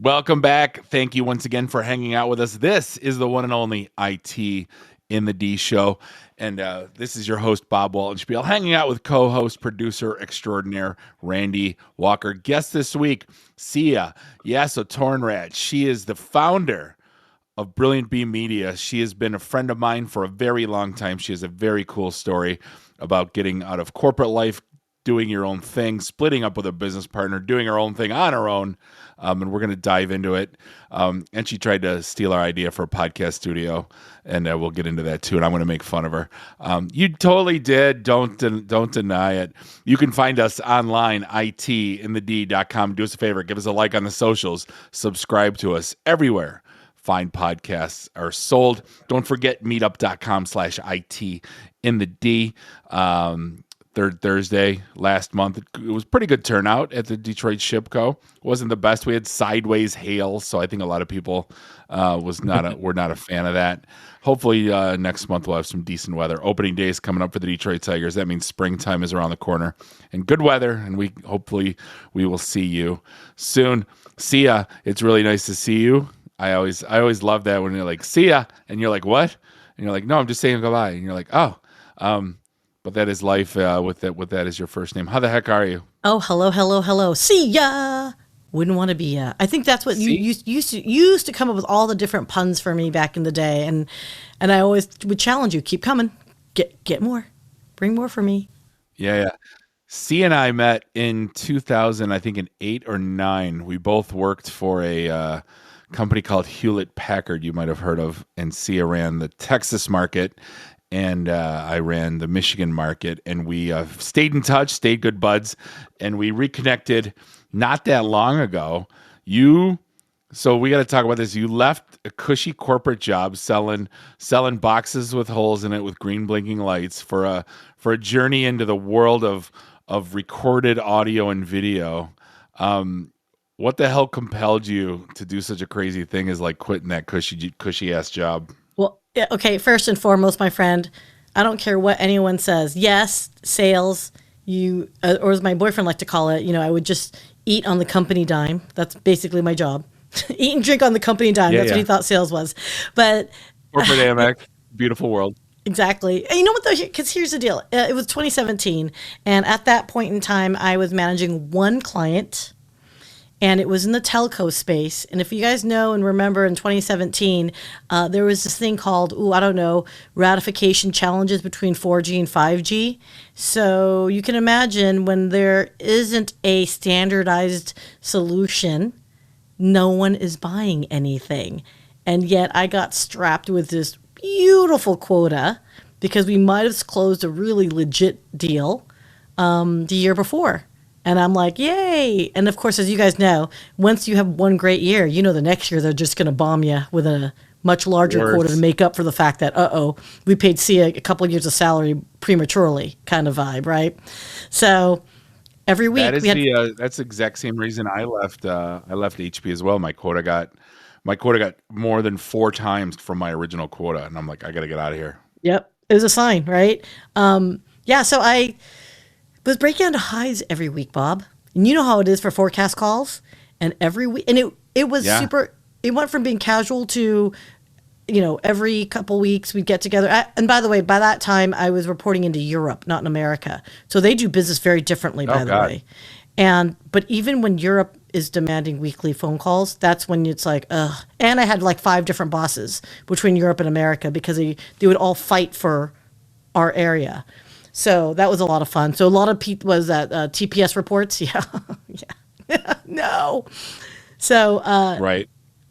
Welcome back. Thank you once again for hanging out with us. This is the one and only IT in the D show. And this is your host, Bob Waltenspiel, hanging out with co-host, producer extraordinaire, Randy Walker. Guest this week, Syya Yasotornrat. She is the founder of Brilliant B Media. She has been a friend of mine for a very long time. She has a very cool story about getting out of corporate life, doing your own thing, splitting up with a business partner, doing her own thing on her own. And we're going to dive into it. And she tried to steal our idea for a podcast studio, and we'll get into that too. And I'm going to make fun of her. You totally did. Don't deny it. You can find us online, itinthed.com. Do us a favor, give us a like on the socials, subscribe to us everywhere fine podcasts are sold. Don't forget meetup.com/IT in the D. Third Thursday last month. It was pretty good turnout at the Detroit Shipco. It wasn't the best. We had sideways hail, so I think a lot of people were not a fan of that. Hopefully next month we'll have some decent weather. Opening day is coming up for the Detroit Tigers. That means springtime is around the corner and good weather, and we will see you soon. Syya, it's really nice to see you. I always love that when you're like, Syya, and you're like, what? And you're like, no, I'm just saying goodbye. And you're like, oh, but that is life with that as your first name. How the heck are you? Oh, hello. Syya. Wouldn't want to be I think that's what you used to come up with all the different puns for me back in the day, and I always would challenge you, keep coming, get more, bring more for me. Yeah. Syya and I met in 2000, I think in 8 or 9. We both worked for a company called Hewlett Packard, you might have heard of, and Syya ran the Texas market. And I ran the Michigan market, and we stayed in touch, stayed good buds, and we reconnected not that long ago. So we got to talk about this. You left a cushy corporate job selling boxes with holes in it with green blinking lights for a journey into the world of recorded audio and video. What the hell compelled you to do such a crazy thing as like quitting that cushy ass job? Well, yeah, okay, first and foremost, my friend, I don't care what anyone says. Yes, sales, or as my boyfriend liked to call it, I would just eat on the company dime. That's basically my job. Eat and drink on the company dime. That's what he thought sales was. But corporate Amex, beautiful world. Exactly. And you know what, though? Because here's the deal. It was 2017, and at that point in time, I was managing one client, and it was in the telco space. And if you guys know and remember, in 2017, there was this thing called, ratification challenges between 4G and 5G. So you can imagine when there isn't a standardized solution, no one is buying anything. And yet I got strapped with this beautiful quota because we might have closed a really legit deal the year before. And I'm like, yay. And of course, as you guys know, once you have one great year, the next year they're just going to bomb you with a much larger quota to make up for the fact that, we paid Syya a couple of years of salary prematurely kind of vibe, right? So every week that's the exact same reason I left HP as well. My quota got more than 4 times from my original quota. And I'm like, I got to get out of here. Yep. It was a sign, right? So I was breaking down to highs every week, Bob. And you know how it is for forecast calls. And every week, and it was super, it went from being casual to, every couple weeks we'd get together. And by the way, by that time I was reporting into Europe, not in America. So they do business very differently, by the way. But even when Europe is demanding weekly phone calls, that's when it's like, ugh. And I had like 5 different bosses between Europe and America because they would all fight for our area. So that was a lot of fun. So a lot of was that TPS reports. Yeah. No. So right.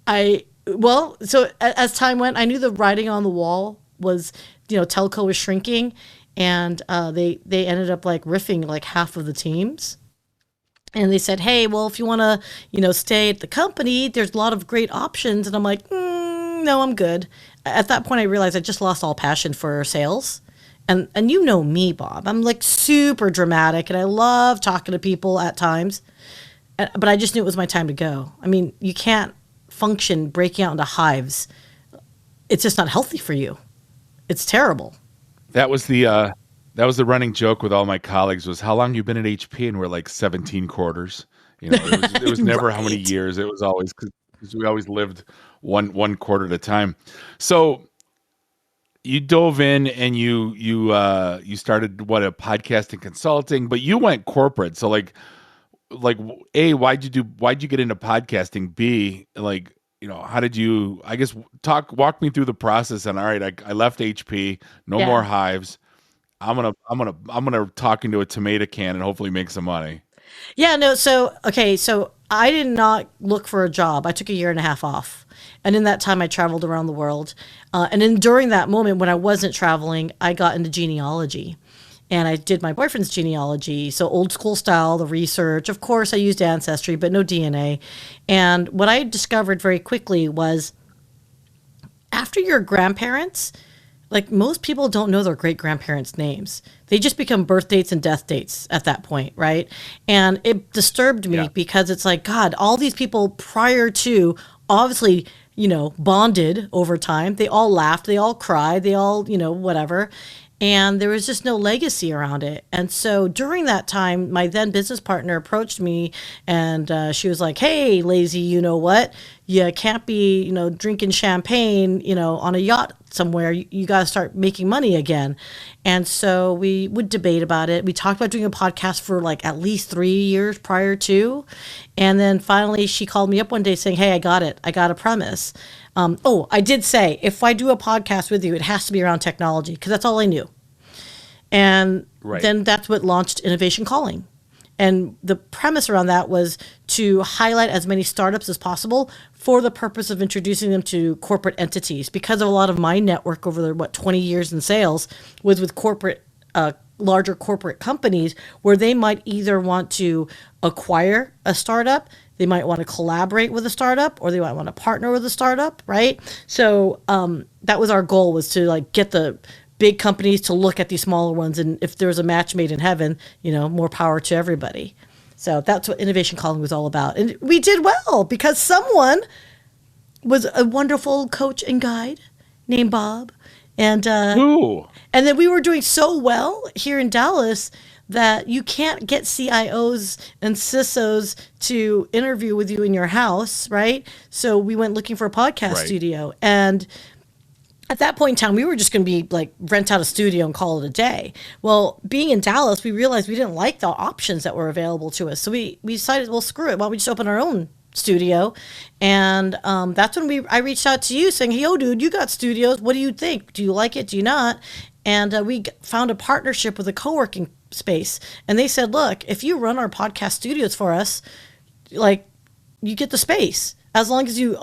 So as time went, I knew the writing on the wall was, telco was shrinking, and they ended up like riffing like half of the teams. And they said, hey, well, if you want to, stay at the company, there's a lot of great options. And I'm like, no, I'm good. At that point, I realized I just lost all passion for sales. And you know me, Bob. I'm like super dramatic, and I love talking to people at times. But I just knew it was my time to go. I mean, you can't function breaking out into hives. It's just not healthy for you. It's terrible. That was the running joke with all my colleagues was, how long you been at HP? And we're like 17 quarters. It was never how many Right. years. It was always because we always lived one quarter at a time. So you dove in and you started a podcast and consulting, but you went corporate. So like A, why'd you get into podcasting? B, like, how did you, I guess, walk me through the process. And all right, I left HP, no more Yeah. hives. I'm gonna talk into a tomato can and hopefully make some money. Yeah, no, so okay, so I did not look for a job. I took a year and a half off. And in that time I traveled around the world. And then during that moment when I wasn't traveling, I got into genealogy. And I did my boyfriend's genealogy, so old school style, the research. Of course, I used Ancestry, but no DNA. And what I discovered very quickly was after your grandparents, like most people don't know their great grandparents' names. They just become birth dates and death dates at that point, right? And it disturbed me Yeah. because it's like, God, all these people prior to obviously, bonded over time. They all laughed, they all cried, they all, whatever. And there was just no legacy around it. And so during that time, my then business partner approached me and she was like, hey, lazy, you know what? You can't be, drinking champagne, on a yacht somewhere. You got to start making money again. And so we would debate about it. We talked about doing a podcast for like at least 3 years prior to. And then finally she called me up one day saying, hey, I got it. I got a premise. I did say, if I do a podcast with you, it has to be around technology because that's all I knew. And Right. then that's what launched Innovation Calling. And the premise around that was to highlight as many startups as possible for the purpose of introducing them to corporate entities. Because of a lot of my network over the 20 years in sales was with larger corporate companies where they might either want to acquire a startup, they might want to collaborate with a startup, or they might want to partner with a startup, right? So that was our goal, was to like get the big companies to look at these smaller ones, and if there's a match made in heaven, more power to everybody. So that's what Innovation Calling was all about. And we did well because someone was a wonderful coach and guide named Bob. And Ooh. and then we were doing so well here in Dallas that you can't get CIOs and CISOs to interview with you in your house, right? So we went looking for a podcast Right. studio. And at that point in time, we were just going to be like rent out a studio and call it a day. Well, being in Dallas, we realized we didn't like the options that were available to us. So we decided, well, screw it. Why don't we just open our own studio? And that's when I reached out to you saying, hey, yo, dude, you got studios. What do you think? Do you like it? Do you not? And we found a partnership with a co-working space. And they said, look, if you run our podcast studios for us, like, you get the space. As long as you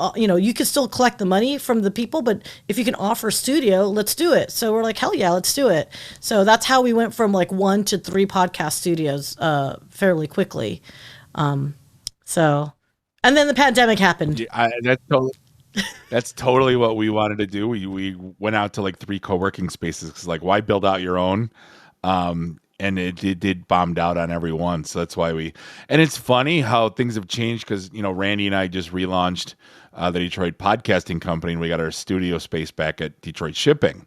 can still collect the money from the people, but if you can offer studio, let's do it. So we're like, hell yeah, let's do it. So that's how we went from like 1 to 3 podcast studios fairly quickly. So, and then the pandemic happened. Yeah, that's totally what we wanted to do. We went out to like 3 co-working spaces because like why build out your own? And it did bombed out on every one. So that's why and it's funny how things have changed because, Randy and I just relaunched the Detroit podcasting company and we got our studio space back at Detroit Shipping.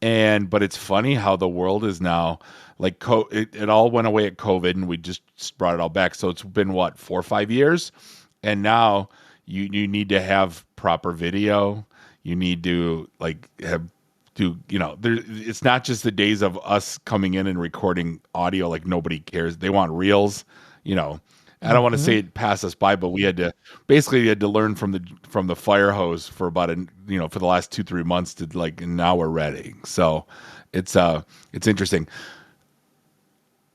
But it's funny how the world is now like, it all went away at COVID and we just brought it all back. So it's been 4 or 5 years. And now you need to have proper video. You need to it's not just the days of us coming in and recording audio like nobody cares. They want reels, I don't want to say it passed us by, but we had to learn from the fire hose for about for the last 2-3 months to and now we're ready. So it's interesting.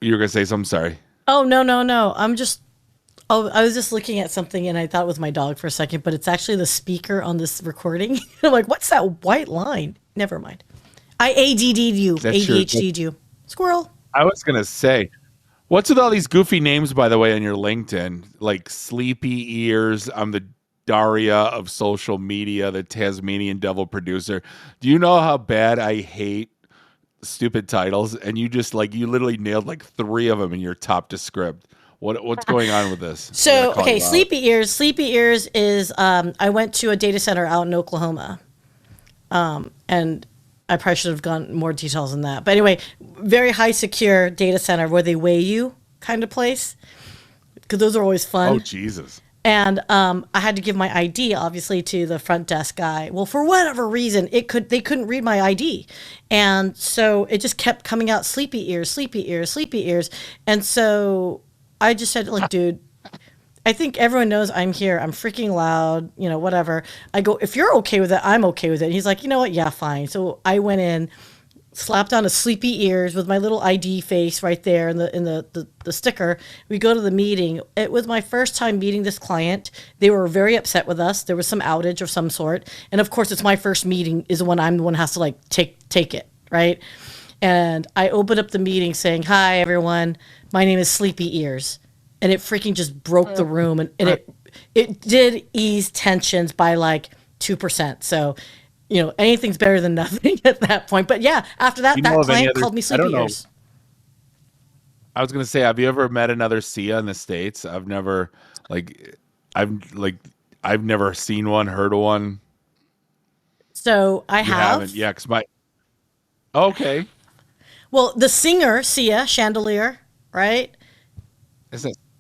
You were gonna say something, sorry. Oh, no. I was just looking at something and I thought it was my dog for a second, but it's actually the speaker on this recording. I'm like, what's that white line? Never mind. I ADD'd you. That's true. ADHD'd you. Squirrel. I was gonna say, what's with all these goofy names, by the way, on your LinkedIn? Like Sleepy Ears, I'm the Daria of social media, the Tasmanian devil producer. Do you know how bad I hate stupid titles? And you just you literally nailed like 3 of them in your top descript. What's going on with this? So, okay, Sleepy Ears. Sleepy Ears is, I went to a data center out in Oklahoma. And I probably should have gone more details than that. But anyway, very high secure data center where they weigh you kind of place. because those are always Oh fun. Jesus. And I had to give my ID obviously to the front desk guy. Well, for whatever reason, they couldn't read my ID, and so it just kept coming out sleepy ears, sleepy ears, sleepy ears. And so I just said, "Look, dude, I think everyone knows I'm here. I'm freaking loud, whatever." I go, "If you're okay with it, I'm okay with it." And he's like, "You know what? Yeah, fine." So I went in, slapped on a sleepy ears with my little ID face right there in the sticker. We go to the meeting. It was my first time meeting this client. They were very upset with us. There was some outage of some sort. And of course, it's my first meeting is when I'm the one who has to like take it, right? And I opened up the meeting saying, "Hi everyone, my name is Sleepy Ears." And it freaking just broke the room, and it did ease tensions by like 2%. So anything's better than nothing at that point. But yeah, after that, You know that of any client other? called me I don't Sleepy know. Ears. I was gonna say, have you ever met another Sia in the States? I've never, like, like, I've never seen one, heard of one. So I You haven't, have. yeah? Cause my okay, Well, the singer, Sia Chandelier, right?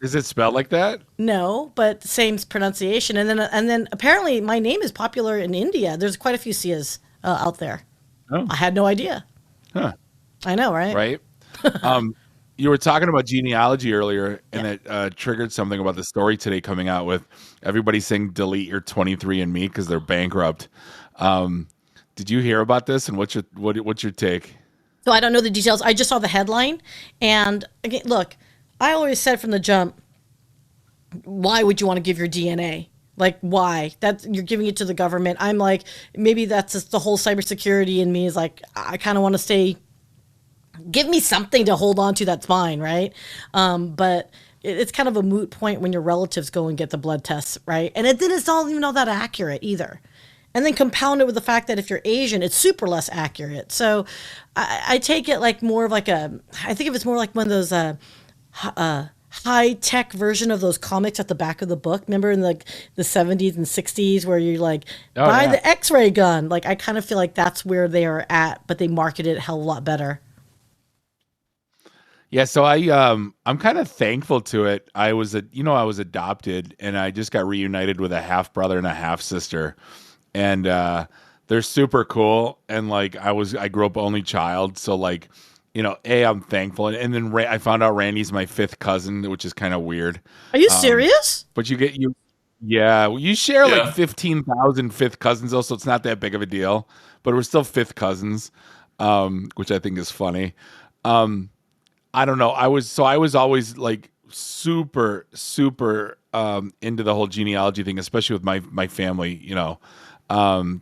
is it spelled like that? No, but same pronunciation. And then apparently my name is popular in India. There's quite a few Sias out there. Oh, I had no idea. huh, I know, right? right. Um, you were talking about genealogy earlier, and Yeah. it triggered something about the story today coming out with everybody saying delete your 23andMe because they're bankrupt. Um, did you hear about this? And what's your take? So I don't know the details. I just saw the headline. And again, look, I always said from the jump, why would you want to give your DNA? Like, why? That you're giving it to the government. I'm like, maybe that's just the whole cybersecurity in me is like, I kind of want to stay. Give me something to hold on to that's mine, right? But it's kind of a moot point when your relatives go and get the blood tests, right? And then it's not even all that accurate either. And then compound it with the fact that if you're Asian, it's super less accurate. So I take it like more of like I think of it's more like one of those high tech version of those comics at the back of the book. Remember in the 70s and 60s where you like Oh buy yeah. the X-ray gun. Like I kind of feel like that's where they are at, but they market it a hell of a lot better. Yeah, so I'm kind of thankful to it. I was adopted, and I just got reunited with a half brother and a half sister, and they're super cool. And like I grew up only child, so like I'm thankful. And then I found out Randy's my fifth cousin, which is kind of weird. Are you Um, serious? but yeah, you share like Yeah. 15,000 fifth cousins, though, so it's not that big of a deal. But we're still fifth cousins, which I think is funny. Um, I don't know. I was always like super super into the whole genealogy thing, especially with my family.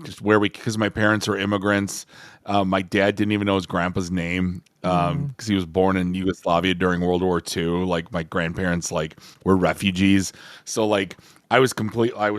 Just where we because my parents were immigrants. My dad didn't even know his grandpa's name because he was born in Yugoslavia during World War II. Like my grandparents like were refugees, so like I was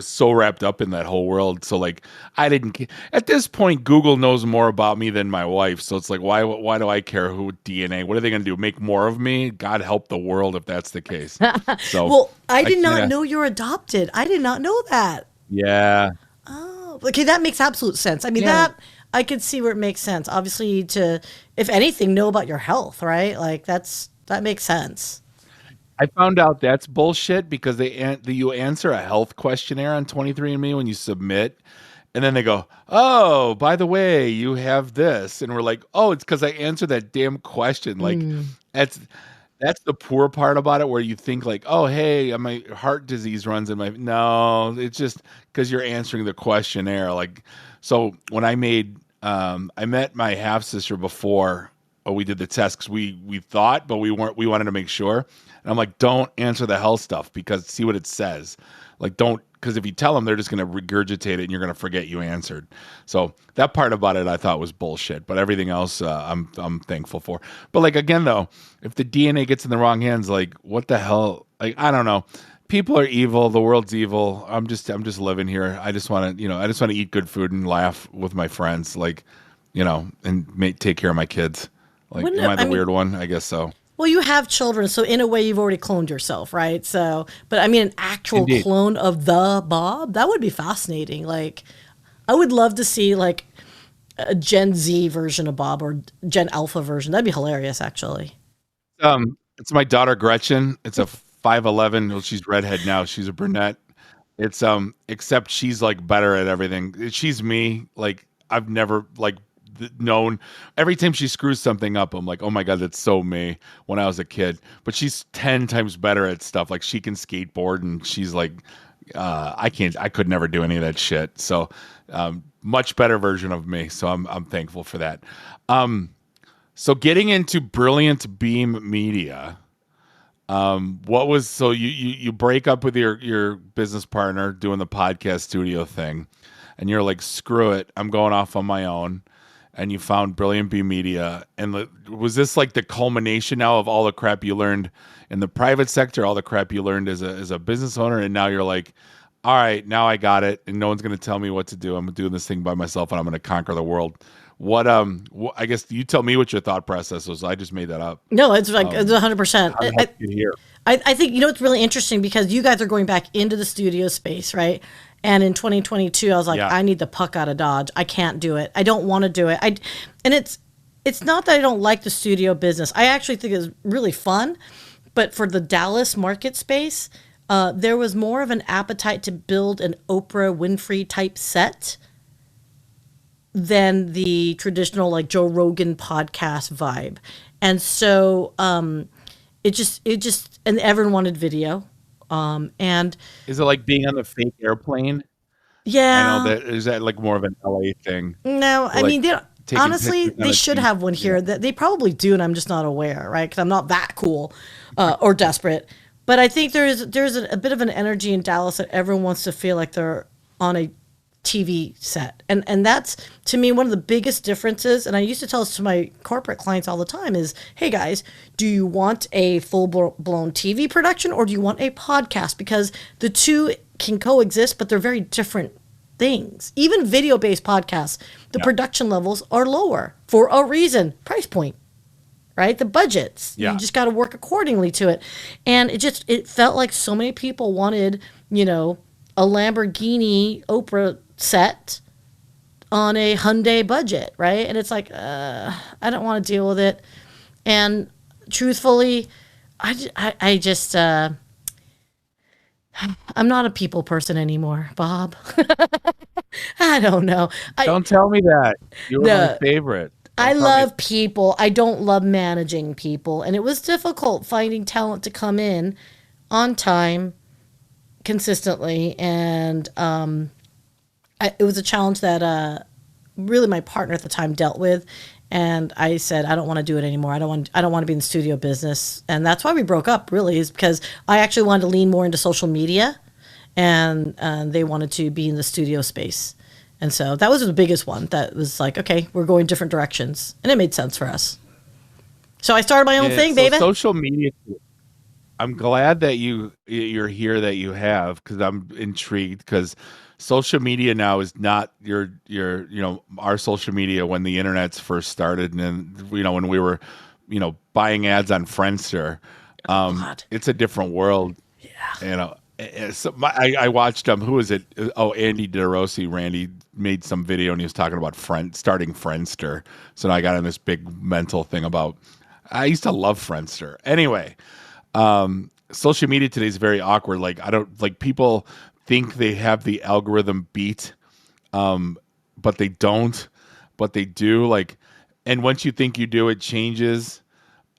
so wrapped up in that whole world. So like at this point, Google knows more about me than my wife. So it's like, why do I care who DNA? What are they going to do? Make more of me? God help the world if that's the case. So Well, I I did kind not of, know you're adopted. I did not know that. yeah, Oh, okay, that makes absolute sense. I mean, yeah. that I could see where it makes sense. Obviously, to if anything, know about your health, right? Like that makes sense. I found out that's bullshit because you answer a health questionnaire on 23andMe when you submit, and then they go, "Oh, by the way, you have this," and we're like, "Oh, it's because I answered that damn question." Like, that's that's the poor part about it, where you think like, "Oh, hey, my heart disease runs in my." No, it's just because you're answering the questionnaire. Like, so when I met my half sister before we did the test because we thought, but we weren't. We wanted to make sure. And I'm like, don't answer the health stuff because see what it says. Like, don't because if you tell them, they're just going to regurgitate it and you're going to forget you answered. So that part about it I thought was bullshit, but everything else I'm thankful for. But like again though, if the DNA gets in the wrong hands, like what the hell? Like I don't know. People are evil. The world's evil. I'm just living here. I just want to I just want to eat good food and laugh with my friends. Like and take care of my kids. Like, Wouldn't am it? I I the mean, weird one? I guess so. well, you have children, so in a way, you've already cloned yourself, right? So, but I mean, an actual Indeed. clone of the Bob that would be fascinating. Like, I would love to see like a Gen Z version of Bob or Gen Alpha version. That'd be hilarious, actually. It's my daughter Gretchen. It's a 5'11". Well, she's redhead now. She's a brunette. It's except she's like better at everything. She's me. Like I've never like known. Every time she screws something up, I'm like, oh my god, that's so me when I was a kid. But she's 10 times better at stuff. Like she can skateboard, and she's like, I can't. I could never do any of that shit. So, much better version of me. So I'm thankful for that. So getting into Brilliant Beam Media. What was so you break up with your business partner doing the podcast studio thing, and you're like, screw it, I'm going off on my own, and you found Brilliant B Media, and was this like the culmination now of all the crap you learned in the private sector, all the crap you learned as a business owner, and now you're like, all right, now I got it, and no one's gonna tell me what to do. I'm doing this thing by myself, and I'm gonna conquer the world. What I guess you tell me what your thought process was. I just made that up. No, it's like it's 100%. I think, it's really interesting because you guys are going back into the studio space, right? And in 2022, I was like, I need the puck out of Dodge. I can't do it. I don't want to do it. And it's not that I don't like the studio business. I actually think it's really fun. But for the Dallas market space, there was more of an appetite to build an Oprah Winfrey type set than the traditional like Joe Rogan podcast vibe. And so it just and everyone wanted video. And is it like being on the fake airplane? Yeah. I know that is that like more of an LA thing. No, I mean honestly they should have one here. Yeah. That they probably do, and I'm just not aware, right? Because I'm not that cool or desperate. But I think there's a bit of an energy in Dallas that everyone wants to feel like they're on a TV set. And that's, to me, one of the biggest differences. And I used to tell this to my corporate clients all the time is, hey guys, do you want a full-blown TV production or do you want a podcast? Because the two can coexist, but they're very different things. Even video-based podcasts, the production levels are lower for a reason. Price point, right? The budgets. You just got to work accordingly to it. And it felt like so many people wanted, a Lamborghini Oprah set on a Hyundai budget, right? And it's like, I don't want to deal with it. And truthfully, I just, I'm not a people person anymore, Bob. I don't know. Don't tell me that. You were my favorite. I love people. I don't love managing people. And it was difficult finding talent to come in on time consistently. And it was a challenge that really my partner at the time dealt with. And I said, I don't want to do it anymore. I don't want to be in the studio business. And that's why we broke up, really, is because I actually wanted to lean more into social media, and they wanted to be in the studio space. And so that was the biggest one. That was like, okay, we're going different directions. And it made sense for us. So I started my own thing, baby. Social media. I'm glad that you're here, that you have, because I'm intrigued, because social media now is not your our social media when the internet's first started, and then when we were buying ads on Friendster. It's a different world. Yeah. So I watched who was it? Oh, Andy DeRossi. Randy made some video and he was talking about starting Friendster. So now I got on this big mental thing about. I used to love Friendster. Anyway, social media today is very awkward. Like people think they have the algorithm beat, but they don't. But they do. And once you think you do, it changes.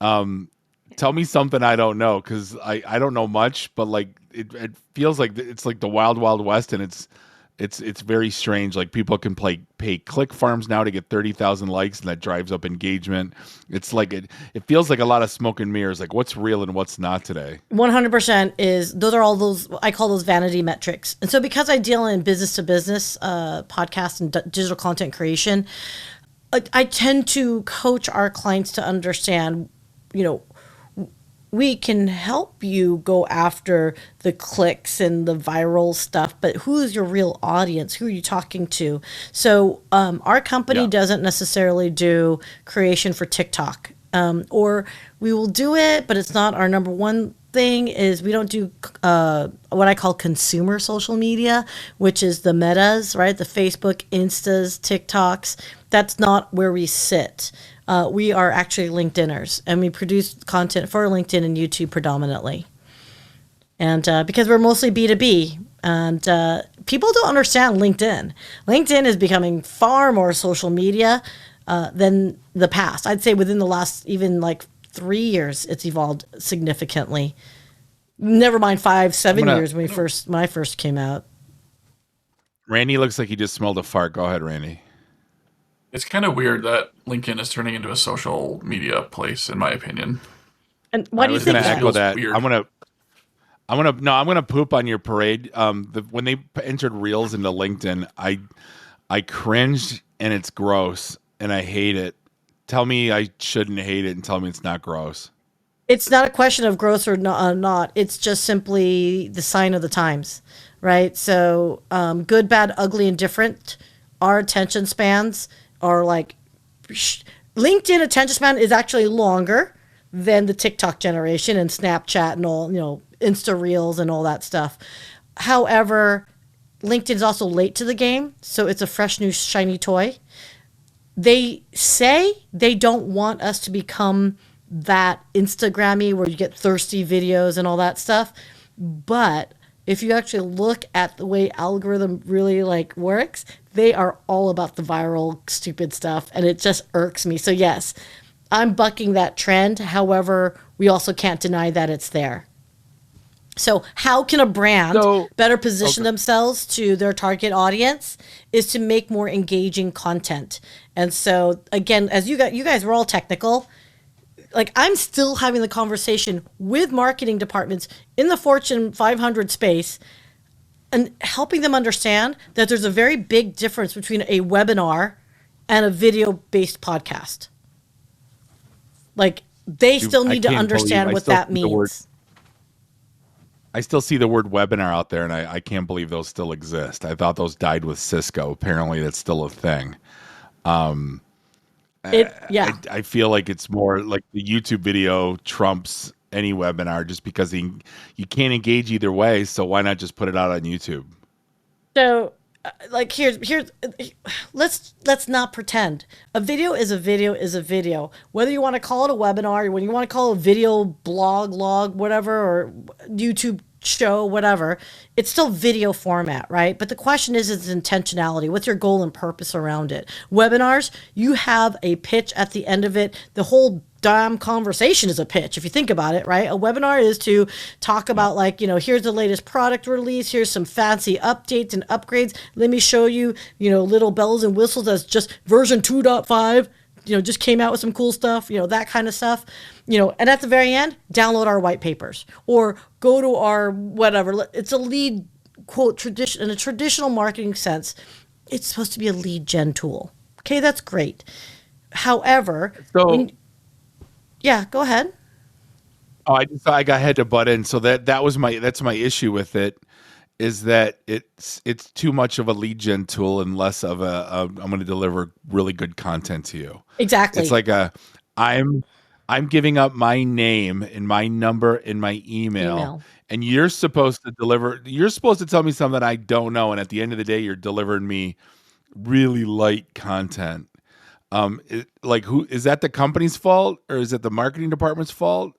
Tell me something I don't know, because I don't know much, but it feels like it's like the wild, wild west, and it's very strange. Like people can pay click farms now to get 30,000 likes, and that drives up engagement. It's like it feels like a lot of smoke and mirrors. Like what's real and what's not today. 100% those are all those, I call those vanity metrics. And so because I deal in business to business podcast and digital content creation, I tend to coach our clients to understand, we can help you go after the clicks and the viral stuff, but who's your real audience? Who are you talking to? So our company doesn't necessarily do creation for TikTok, or we will do it, but it's not our number one thing. Is we don't do what I call consumer social media, which is the metas, right? The Facebook, Instas, TikToks. That's not where we sit. We are actually LinkedIners, and we produce content for LinkedIn and YouTube predominantly. And because we're mostly B2B, and people don't understand LinkedIn. LinkedIn is becoming far more social media than the past. I'd say within the last even like 3 years, it's evolved significantly. Never mind 5, 7 years when I first came out. Randy looks like he just smelled a fart. Go ahead, Randy. It's kind of weird that LinkedIn is turning into a social media place, in my opinion. And why do you think I was going to echo that. Weird. I'm gonna poop on your parade. When they entered Reels into LinkedIn, I cringed, and it's gross, and I hate it. Tell me I shouldn't hate it, and tell me it's not gross. It's not a question of gross or not. It's just simply the sign of the times, right? So good, bad, ugly, and different. Our attention spans are like LinkedIn attention span is actually longer than the TikTok generation and Snapchat and all, Insta Reels and all that stuff. However, LinkedIn is also late to the game, so it's a fresh, new, shiny toy. They say they don't want us to become that Instagrammy where you get thirsty videos and all that stuff. But if you actually look at the way algorithm really works, they are all about the viral, stupid stuff, and it just irks me. So yes, I'm bucking that trend. However, we also can't deny that it's there. So how can a brand better position themselves to their target audience is to make more engaging content. And so again, as you guys were all technical, I'm still having the conversation with marketing departments in the Fortune 500 space and helping them understand that there's a very big difference between a webinar and a video-based podcast. They still need to understand what that means. I still see the word webinar out there, and I can't believe those still exist. I thought those died with Cisco. Apparently, that's still a thing. I feel like it's more like the YouTube video trumps any webinar just because you can't engage either way. So why not just put it out on YouTube? So here's let's not pretend. A video is a video is a video. Whether you want to call it a webinar, or when you want to call it a video blog, log, whatever, or YouTube show, whatever, it's still video format, right? But the question is its intentionality. What's your goal and purpose around it? Webinars, you have a pitch at the end of it. The whole damn conversation is a pitch, if you think about it, right? A webinar is to talk about here's the latest product release, here's some fancy updates and upgrades. Let me show you, little bells and whistles as just version 2.5, just came out with some cool stuff, that kind of stuff. And at the very end, download our white papers or go to our whatever. It's a lead quote tradition in a traditional marketing sense. It's supposed to be a lead gen tool. Okay, that's great. However, yeah, go ahead. Oh, I had to butt in. So that's my issue with it, is that it's too much of a lead gen tool and less of I'm going to deliver really good content to you. Exactly. It's like I'm giving up my name and my number and my email, and you're supposed to deliver. You're supposed to tell me something I don't know, and at the end of the day, you're delivering me really light content. Who is that? The company's fault, or is it the marketing department's fault?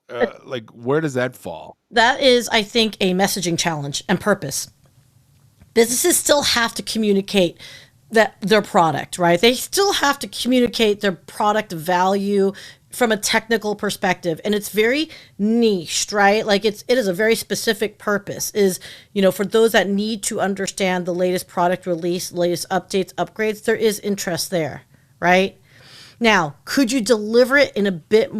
Where does that fall? That is, I think, a messaging challenge and purpose. Businesses still have to communicate their product, right? They still have to communicate their product value from a technical perspective, and it's very niched, right? It is a very specific purpose. Is for those that need to understand the latest product release, latest updates, upgrades. There is interest there, right? Now, could you deliver it in a bit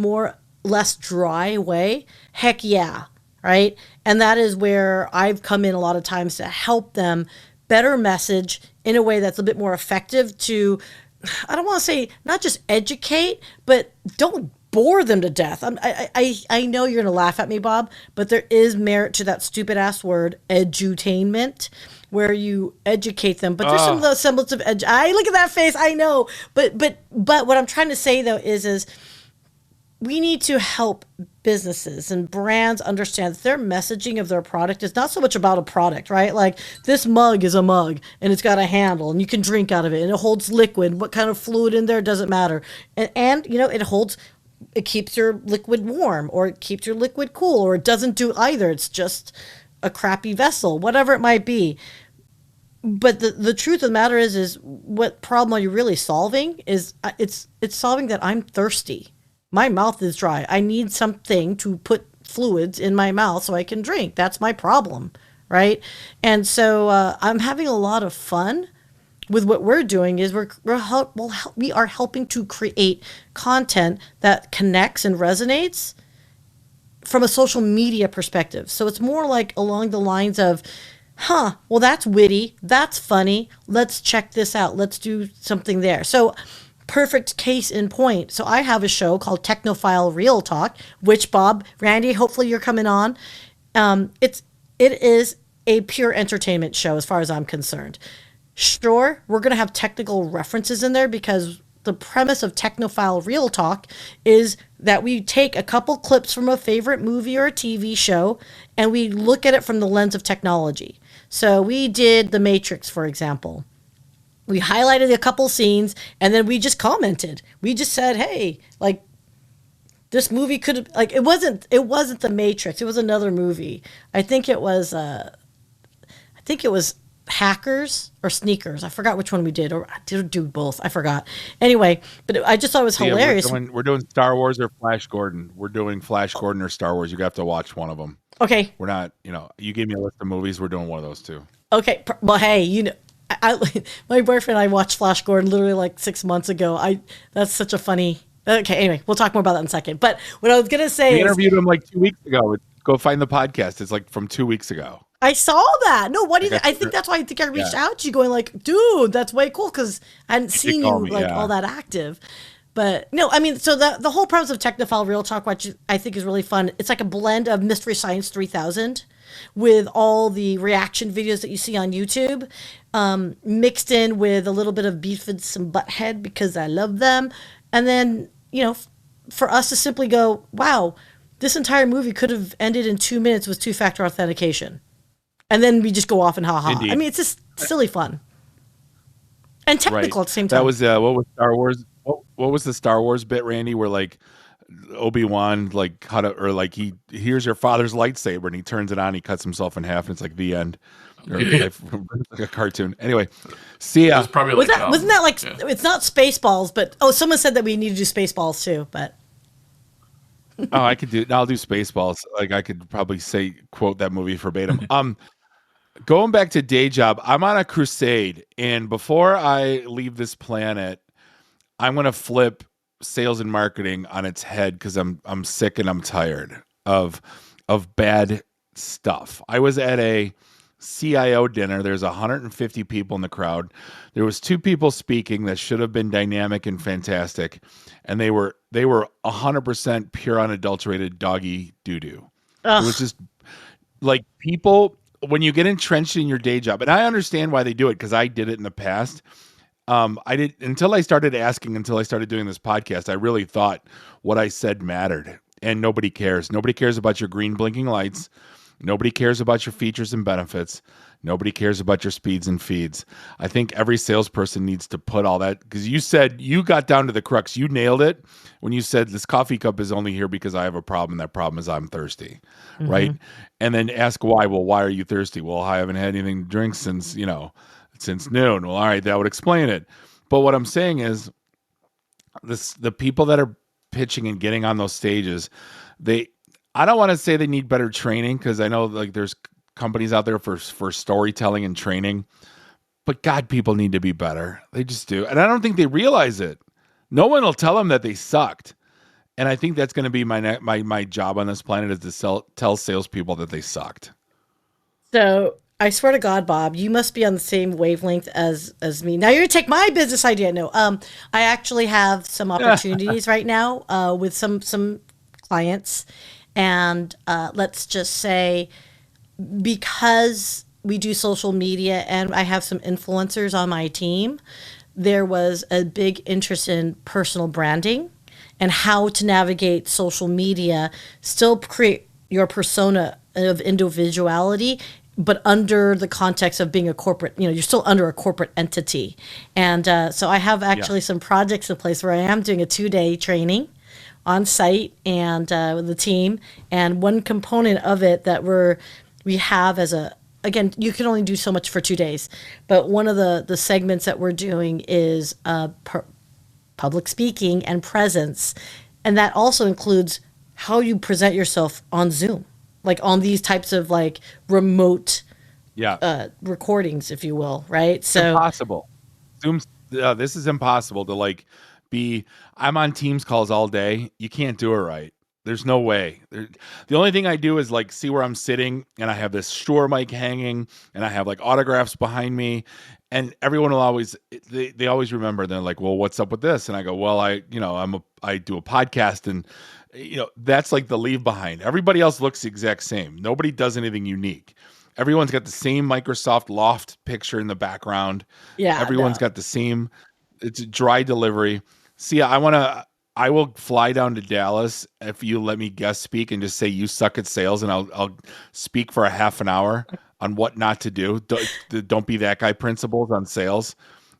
less dry way? Heck yeah, right? And that is where I've come in a lot of times to help them better message in a way that's a bit more effective to, I don't want to say not just educate, but don't bore them to death. I know you're going to laugh at me, Bob, but there is merit to that stupid ass word, edutainment, where you educate them. But there's some of the semblance of look at that face. I know, but what I'm trying to say though is we need to help businesses and brands understand that their messaging of their product is not so much about a product, right? This mug is a mug and it's got a handle and you can drink out of it and it holds liquid. What kind of fluid in there doesn't matter. And it keeps your liquid warm, or it keeps your liquid cool, or it doesn't do either. It's just a crappy vessel, whatever it might be. But the truth of the matter is what problem are you really solving? Is it's solving that I'm thirsty. My mouth is dry. I need something to put fluids in my mouth so I can drink. That's my problem, right? And so I'm having a lot of fun with what we're doing. Is we are helping to create content that connects and resonates from a social media perspective. So it's more like along the lines of, well, that's witty, that's funny, let's check this out, let's do something there. So perfect case in point. So I have a show called Technophile Real Talk, which Bob, Randy, hopefully you're coming on. It is a pure entertainment show as far as I'm concerned. Sure, we're going to have technical references in there because the premise of Technophile Real Talk is that we take a couple clips from a favorite movie or a TV show and we look at it from the lens of technology. So we did The Matrix, for example. We highlighted a couple scenes and then we just commented. We just said, hey, like, this movie could have, like, it wasn't The Matrix. It was another movie. I think it was Hackers or Sneakers. I forgot which one we did, or I did do both. I forgot. Anyway, but I just thought it was hilarious. We're doing Star Wars or Flash Gordon. We're doing Flash Gordon or Star Wars. You have to watch one of them. Okay. We're not, you gave me a list of movies. We're doing one of those two. Okay. Well, hey, my boyfriend and I watched Flash Gordon literally like 6 months ago. That's such a funny. Okay. Anyway, we'll talk more about that in a second. But what I was gonna say, we interviewed him like 2 weeks ago. Go find the podcast. It's like from 2 weeks ago. I saw that. No, what do you? I think that's why I reached out to you, going like, dude, that's way cool because I hadn't seen you all that active. But no, I mean, so the whole premise of Technophile Real Talk, which I think is really fun, it's like a blend of Mystery Science 3000 with all the reaction videos that you see on YouTube, mixed in with a little bit of Beavis and Butthead because I love them. And then, for us to simply go, wow, this entire movie could have ended in 2 minutes with two-factor authentication. And then we just go off and ha-ha. Indeed. I mean, it's just silly fun. And technical at the same time. That was, what was Star Wars? What was the Star Wars bit, Randy, where like Obi-Wan here's your father's lightsaber and he turns it on, he cuts himself in half and it's like the end. Or like a cartoon. Anyway, Syya. Wasn't that like, it's not Spaceballs, but someone said that we need to do Spaceballs too, but. I could do. I'll do Spaceballs. Like I could probably quote that movie verbatim. Going back to day job, I'm on a crusade, and before I leave this planet, I'm gonna flip sales and marketing on its head because I'm sick and I'm tired of bad stuff. I was at a CIO dinner. There's 150 people in the crowd. There was 2 people speaking that should have been dynamic and fantastic, and they were 100% pure unadulterated doggy doo-doo. It was just like people, when you get entrenched in your day job, and I understand why they do it because I did it in the past. Until I started doing this podcast, I really thought what I said mattered, and nobody cares. Nobody cares about your green blinking lights. Nobody cares about your features and benefits. Nobody cares about your speeds and feeds. I think every salesperson needs to put all that, because you got down to the crux. You nailed it when you said this coffee cup is only here because I have a problem. That problem is I'm thirsty, right? And then ask why. Well, why are you thirsty? Well, I haven't had anything to drink since noon. Well, all right, that would explain it. But what I'm saying is the people that are pitching and getting on those stages, I don't want to say they need better training because I know like there's companies out there for storytelling and training, but God, people need to be better. They just do. And I don't think they realize it. No one will tell them that they sucked. And I think that's going to be my job on this planet is to tell salespeople that they sucked. So I swear to God, Bob, you must be on the same wavelength as me. Now you're going to take my business idea. No, I actually have some opportunities right now with some clients. And let's just say, because we do social media and I have some influencers on my team, there was a big interest in personal branding and how to navigate social media, still create your persona of individuality, but under the context of being a corporate, you're still under a corporate entity. And so I have actually some projects in place where I am doing a 2-day training on site and with the team. And one component of it that we're we have as a, again, you can only do so much for 2 days, but one of the segments that we're doing is public speaking and presence. And that also includes how you present yourself on Zoom, like on these types of like remote Yeah. recordings, if you will, right? So Impossible. Zoom's this is impossible to like be. I'm on Teams calls all day. You can't do it right. There's no way. The only thing I do is like see where I'm sitting, and I have this Shure mic hanging, and I have like autographs behind me, and everyone will always they always remember. They're like, "Well, what's up with this?" And I go, "Well, I do a podcast, and that's like the leave behind. Everybody else looks the exact same. Nobody does anything unique." Everyone's got the same Microsoft Loft picture in the background. yeah, Everyone's no. got the same. It's a dry delivery. See, I will fly down to Dallas if you let me guest speak and just say you suck at sales, and I'll speak for a half an hour on what not to do. Don't be that guy principles on sales,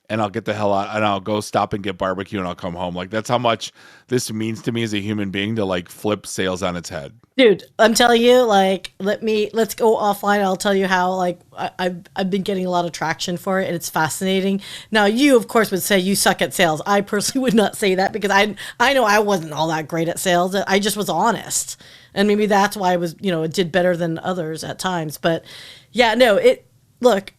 and I'll get the hell out, and I'll go stop and get barbecue, and I'll come home. Like that's how much this means to me as a human being to like flip sales on its head. Dude, I'm telling you, like, let's go offline. I'll tell you how, like, I've been getting a lot of traction for it, and it's fascinating. Now, you, of course, would say you suck at sales. I personally would not say that because I know I wasn't all that great at sales. I just was honest. And maybe that's why I was, it did better than others at times. But yeah, no, look,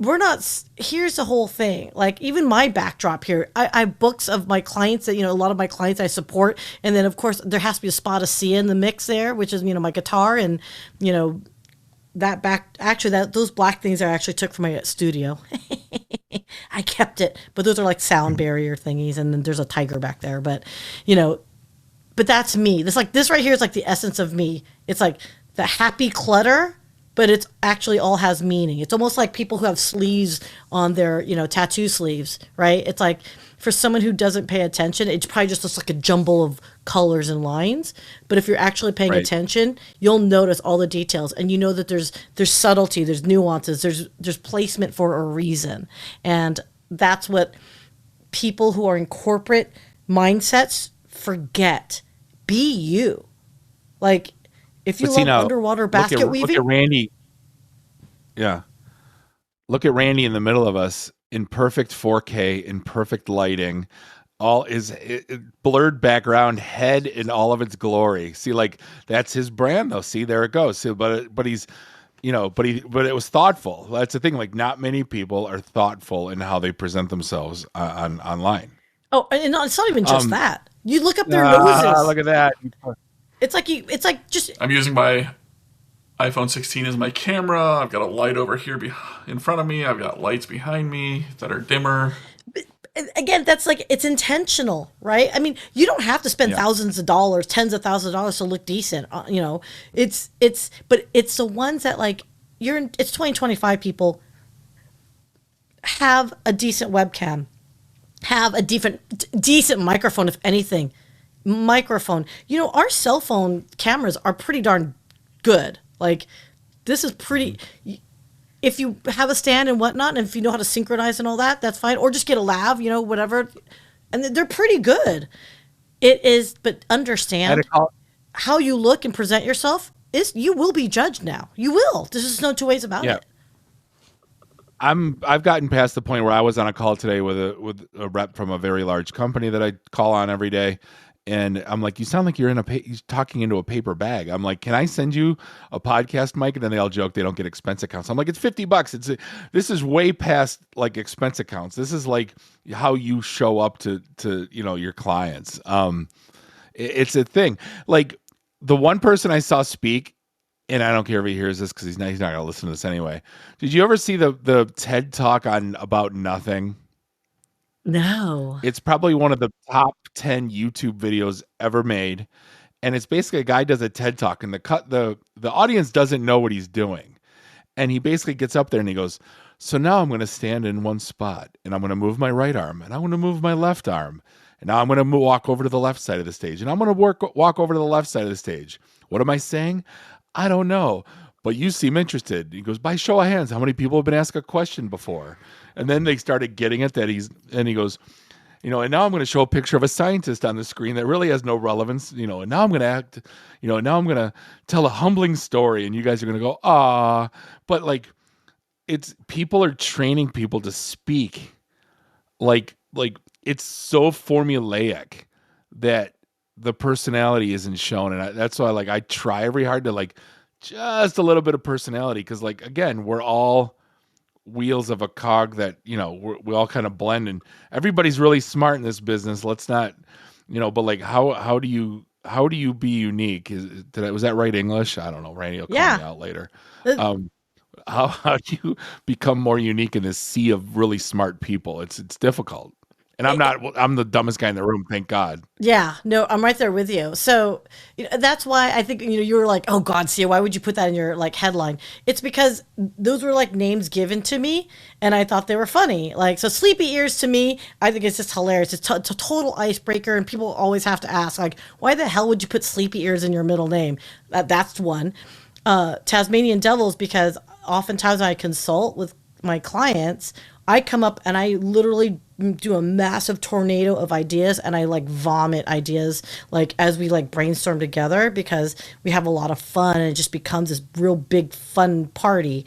we're not, here's the whole thing. Like even my backdrop here, I have books of my clients that, a lot of my clients I support. And then of course there has to be a spot of Syya in the mix there, which is, my guitar and, those black things I actually took from my studio. I kept it, but those are like sound barrier thingies. And then there's a tiger back there, but that's me. This right here is like the essence of me. It's like the happy clutter, but it's actually all has meaning. It's almost like people who have sleeves on their, tattoo sleeves, right? It's like for someone who doesn't pay attention, it probably just looks like a jumble of colors and lines. But if you're actually paying Right. attention, you'll notice all the details, and you know that there's subtlety, there's nuances, there's placement for a reason, and that's what people who are in corporate mindsets forget. Be you. Like if you But see love now, underwater look basket at weaving, Randy. Yeah. Look at Randy in the middle of us in perfect 4K, in perfect lighting, all is blurred background, head in all of its glory. See, like that's his brand, though. See, there it goes. See, but he's, but it was thoughtful. That's the thing. Like, not many people are thoughtful in how they present themselves on online. oh, and it's not even just Um, that. You look up their noses. Look at that. It's like just I'm using my iPhone 16 as my camera. I've got a light over here in front of me. I've got lights behind me that are dimmer. again, that's like it's intentional, right? I mean, you don't have to spend Yeah. thousands of dollars, tens of thousands of dollars to look decent. But it's the ones that like it's 2025 people have a decent webcam, have a decent microphone, if anything. Microphone. Our cell phone cameras are pretty darn good. Like, this is pretty. If you have a stand and whatnot, and if you know how to synchronize and all that, that's fine. Or just get a lav, whatever. And they're pretty good. It is, but understand how you look and present yourself you will be judged now. You will. There's just no two ways about Yeah. it. I've gotten past the point where I was on a call today with a rep from a very large company that I call on every day. And I'm like, you sound like you're you're talking into a paper bag. I'm like, can I send you a podcast mic? And then they all joke they don't get expense accounts. I'm like, it's $50. This is way past like expense accounts. This is like how you show up to your clients. It's a thing. Like the one person I saw speak, and I don't care if he hears this because he's not going to listen to this anyway. Did you ever see the TED talk on about nothing? No. It's probably one of the top 10 YouTube videos ever made. And it's basically a guy does a TED talk, and the audience doesn't know what he's doing. And he basically gets up there and he goes, so now I'm going to stand in one spot, and I'm going to move my right arm, and I'm going to move my left arm. And now I'm going to walk over to the left side of the stage, and I'm going to walk over to the left side of the stage. What am I saying? I don't know, but you seem interested. He goes, by show of hands, how many people have been asked a question before? And then they started getting it and he goes, and now I'm going to show a picture of a scientist on the screen that really has no relevance, and now I'm going to act, now I'm going to tell a humbling story, and you guys are going to go, ah, but like, it's people are training people to speak like it's so formulaic that the personality isn't shown, and that's why I try very hard to just a little bit of personality, because again, we're all wheels of a cog that we all kind of blend, and everybody's really smart in this business. Let's not, but how do you be unique? Was that right English? I don't know. Randy will call me out later. How do you become more unique in this sea of really smart people? It's difficult. And I'm the dumbest guy in the room, thank God. Yeah, no, I'm right there with you. So that's why I think you were like, oh God, Syya, why would you put that in your headline? It's because those were names given to me, and I thought they were funny. So Sleepy Ears to me, I think it's just hilarious. It's a total icebreaker, and people always have to ask why the hell would you put Sleepy Ears in your middle name? That's one. Tasmanian Devils, because oftentimes I consult with my clients, I come up and I literally do a massive tornado of ideas, and I vomit ideas as we brainstorm together, because we have a lot of fun and it just becomes this real big fun party.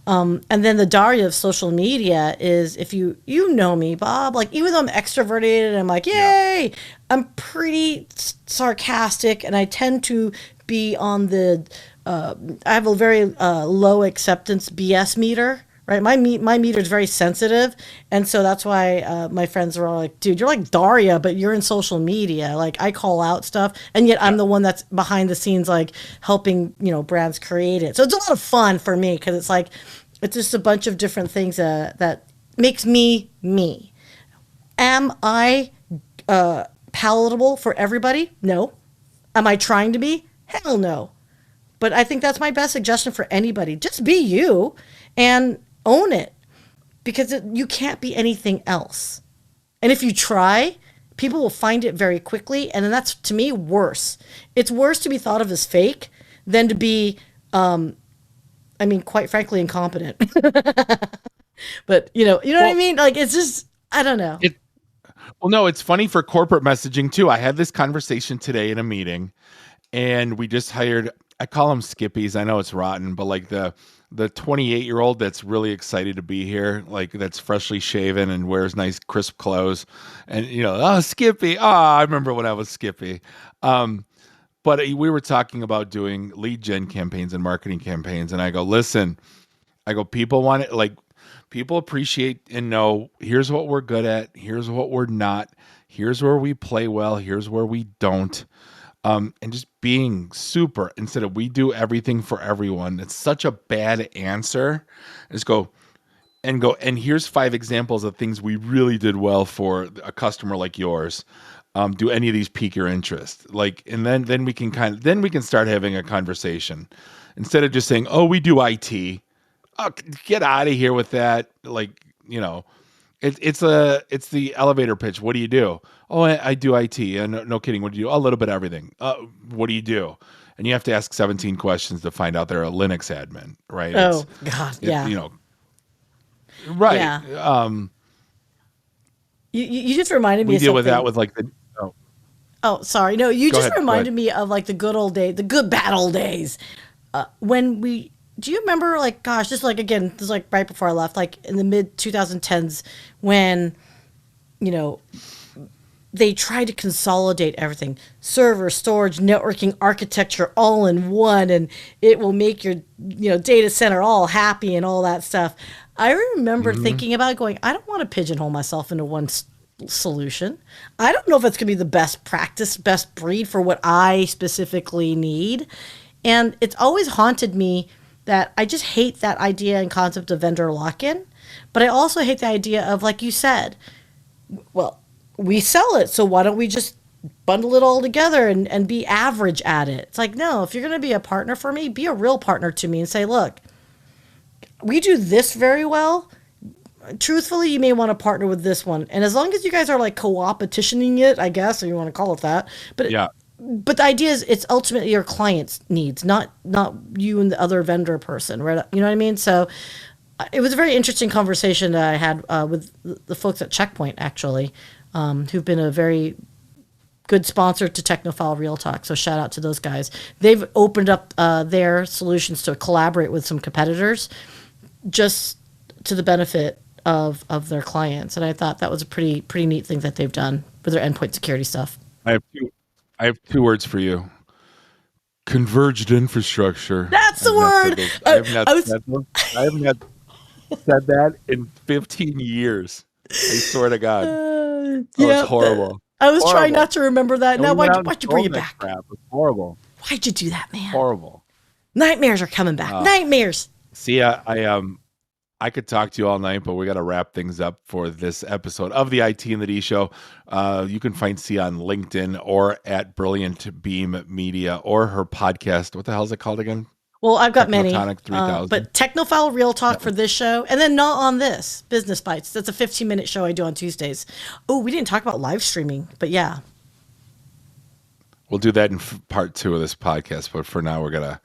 And then the Daria of social media is, if you know me, Bob, even though I'm extroverted and I'm yay, I'm pretty sarcastic, and I tend to be on the I have a very low acceptance BS meter. Right, my meter is very sensitive, and so that's why my friends are all like, "Dude, you're like Daria, but you're in social media." I call out stuff, and yet I'm the one that's behind the scenes, helping brands create it. So it's a lot of fun for me, because it's just a bunch of different things that makes me me. Am I palatable for everybody? No. Am I trying to be? Hell no. But I think that's my best suggestion for anybody. Just be you and own it, because you can't be anything else. And if you try, people will find it very quickly, and then that's, to me, worse. It's worse to be thought of as fake than to be, quite frankly, incompetent. But you know what I mean? It's just, I don't know. Well, no, it's funny for corporate messaging too. I had this conversation today in a meeting, and we just hired, I call them Skippies. I know it's rotten, but the 28-year-old that's really excited to be here, that's freshly shaven and wears nice crisp clothes, and oh, Skippy, I remember when I was Skippy. But we were talking about doing lead gen campaigns and marketing campaigns, and I go, listen, people want it, people appreciate and know, here's what we're good at, here's what we're not, here's where we play well, here's where we don't. And just being super, instead of we do everything for everyone. It's such a bad answer. Just go, and here's 5 examples of things we really did well for a customer like yours. Do any of these pique your interest? And then we can start having a conversation, instead of just saying, oh, we do IT. Oh, get out of here with that. It's the elevator pitch. What do you do? Oh, I do IT. And no kidding. What do you do? A little bit of everything. What do you do? And you have to ask 17 questions to find out they're a Linux admin, right? Oh, God, yeah. Right. Yeah. You just reminded me of something. We deal with that with Oh, sorry. No, you just reminded me of the good old days, the good bad old days. Do you remember, again, this is right before I left, in the mid 2010s, when, they tried to consolidate everything, server, storage, networking, architecture, all in one, and it will make your, data center all happy and all that stuff. I remember thinking about it, going, I don't want to pigeonhole myself into one solution. I don't know if it's going to be the best practice, best breed for what I specifically need. And it's always haunted me that I just hate that idea and concept of vendor lock-in. But I also hate the idea of, like you said, well, we sell it, so why don't we just bundle it all together and be average at it? It's no, if you're going to be a partner for me, be a real partner to me and say, look, we do this very well. Truthfully, you may want to partner with this one. And as long as you guys are co-opetitioning it, I guess, or you want to call it that. But yeah. But the idea is it's ultimately your client's needs, not you and the other vendor person, right? You know what I mean? So it was a very interesting conversation that I had with the folks at Checkpoint, actually. who've been a very good sponsor to Technophile Real Talk. So shout out to those guys. They've opened up their solutions to collaborate with some competitors just to the benefit of their clients. And I thought that was a pretty neat thing that they've done with their endpoint security stuff. I have two words for you. Converged infrastructure. That's the word. I have not said that in 15 years. I swear to God. That was horrible. I was trying not to remember that. Now, why'd you bring it back? Crap. It's horrible. Why'd you do that, man? Horrible. Nightmares are coming back. Nightmares. See, I could talk to you all night, but we got to wrap things up for this episode of the IT and the D Show. You can find Syya on LinkedIn or at Brilliant Beam Media or her podcast. What the hell is it called again? Well, I've got many, 3000. but Technophile Real Talk for this show, and then Not on This, Business Bites. That's a 15-minute show I do on Tuesdays. Oh, we didn't talk about live streaming, but yeah. We'll do that in part 2 of this podcast, but for now we're going to...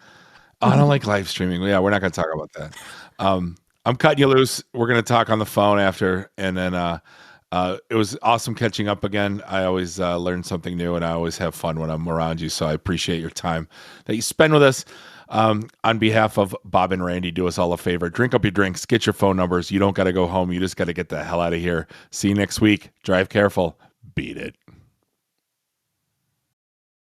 I don't like live streaming. Yeah, we're not going to talk about that. I'm cutting you loose. We're going to talk on the phone after, and then it was awesome catching up again. I always learn something new, and I always have fun when I'm around you, so I appreciate your time that you spend with us. On behalf of Bob and Randy, do us all a favor. Drink up your drinks. Get your phone numbers. You don't got to go home. You just got to get the hell out of here. See you next week. Drive careful. Beat it.